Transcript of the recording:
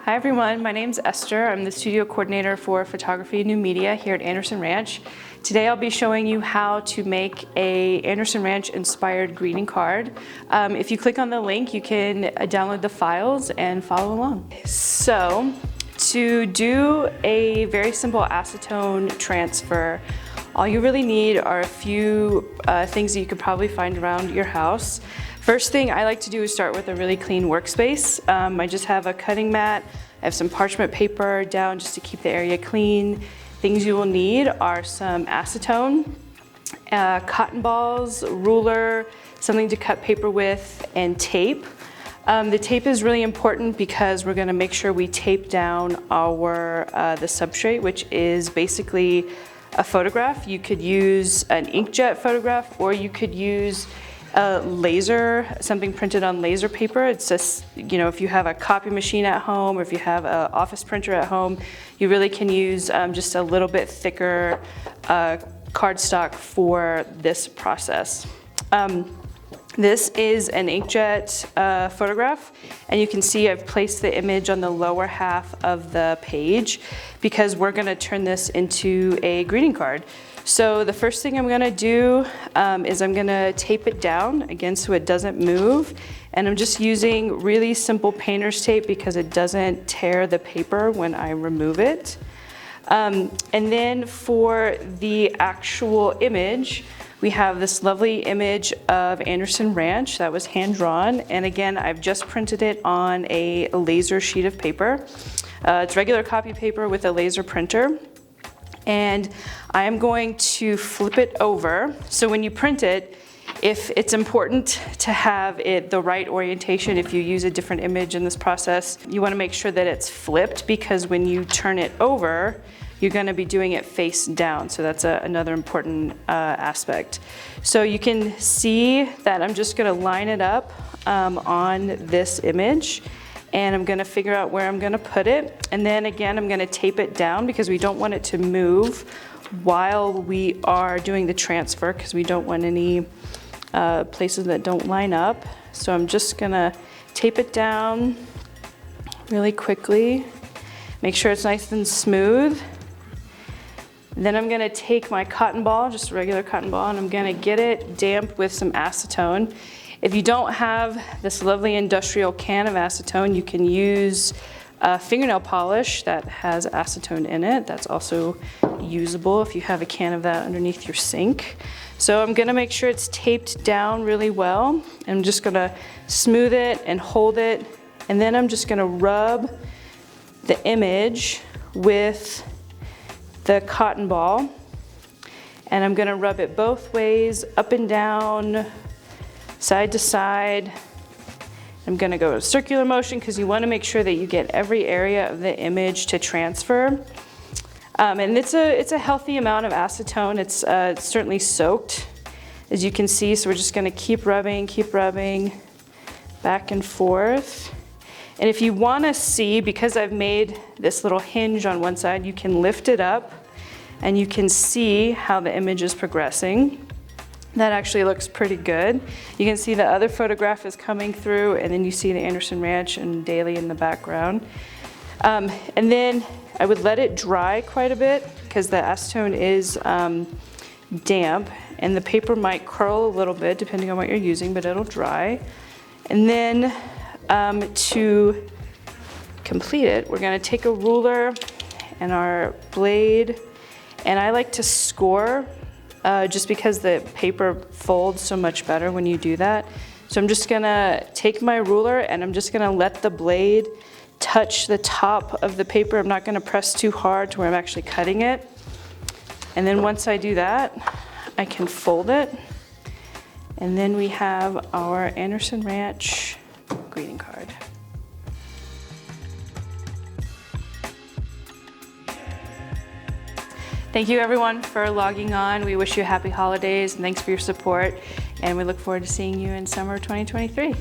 Hi everyone, my name's Esther. I'm the studio coordinator for photography and new media here at Anderson Ranch. Today I'll be showing you how to make a Anderson Ranch inspired greeting card. If you click on the link, you can download the files and follow along. So, to do a very simple acetone transfer, all you really need are a few things that you could probably find around your house. First thing I like to do is start with a really clean workspace. I just have a cutting mat, I have some parchment paper down just to keep the area clean. Things you will need are some acetone, cotton balls, ruler, something to cut paper with, and tape. The tape is really important because we're going to make sure we tape down our the substrate, which is basically a photograph. You could use an inkjet photograph, or you could use a laser, something printed on laser paper. It's just, you know, if you have a copy machine at home or if you have an office printer at home, you really can use just a little bit thicker cardstock for this process. This is an inkjet photograph, and you can see I've placed the image on the lower half of the page because we're going to turn this into a greeting card. So the first thing I'm going to do is I'm going to tape it down again so it doesn't move, and I'm just using really simple painter's tape because it doesn't tear the paper when I remove it. And then for the actual image, we have this lovely image of Anderson Ranch that was hand drawn, and again I've just printed it on a laser sheet of paper. It's regular copy paper with a laser printer, and I am going to flip it over. So when you print it, if it's important to have it the right orientation, if you use a different image in this process, you want to make sure that it's flipped, because when you turn it over, you're going to be doing it face down. So that's another important aspect. So you can see that I'm just going to line it up on this image, and I'm going to figure out where I'm going to put it. And then again, I'm going to tape it down because we don't want it to move while we are doing the transfer, because we don't want any places that don't line up. So I'm just going to tape it down really quickly, make sure it's nice and smooth. Then I'm going to take my cotton ball, just a regular cotton ball, and I'm going to get it damp with some acetone. If you don't have this lovely industrial can of acetone, you can use fingernail polish that has acetone in it. That's also usable if you have a can of that underneath your sink. So I'm going to make sure it's taped down really well. I'm just going to smooth it and hold it, and then I'm just going to rub the image with the cotton ball, and I'm going to rub it both ways, up and down, side to side. I'm going to go a circular motion because you want to make sure that you get every area of the image to transfer. And it's a healthy amount of acetone. It's certainly soaked, as you can see. So we're just going to keep rubbing back and forth. And if you want to see, because I've made this little hinge on one side, you can lift it up and you can see how the image is progressing. That actually looks pretty good. You can see the other photograph is coming through, and then you see the Anderson Ranch and Daly in the background. And then I would let it dry quite a bit because the acetone is damp, and the paper might curl a little bit depending on what you're using, but it'll dry. And then to complete it, we're going to take a ruler and our blade, and I like to score just because the paper folds so much better when you do that. So I'm just going to take my ruler and I'm just going to let the blade touch the top of the paper. I'm not going to press too hard to where I'm actually cutting it. And then once I do that, I can fold it, and then we have our Anderson Ranch greeting card. Thank you everyone for logging on. We wish you happy holidays and thanks for your support, and we look forward to seeing you in summer 2023.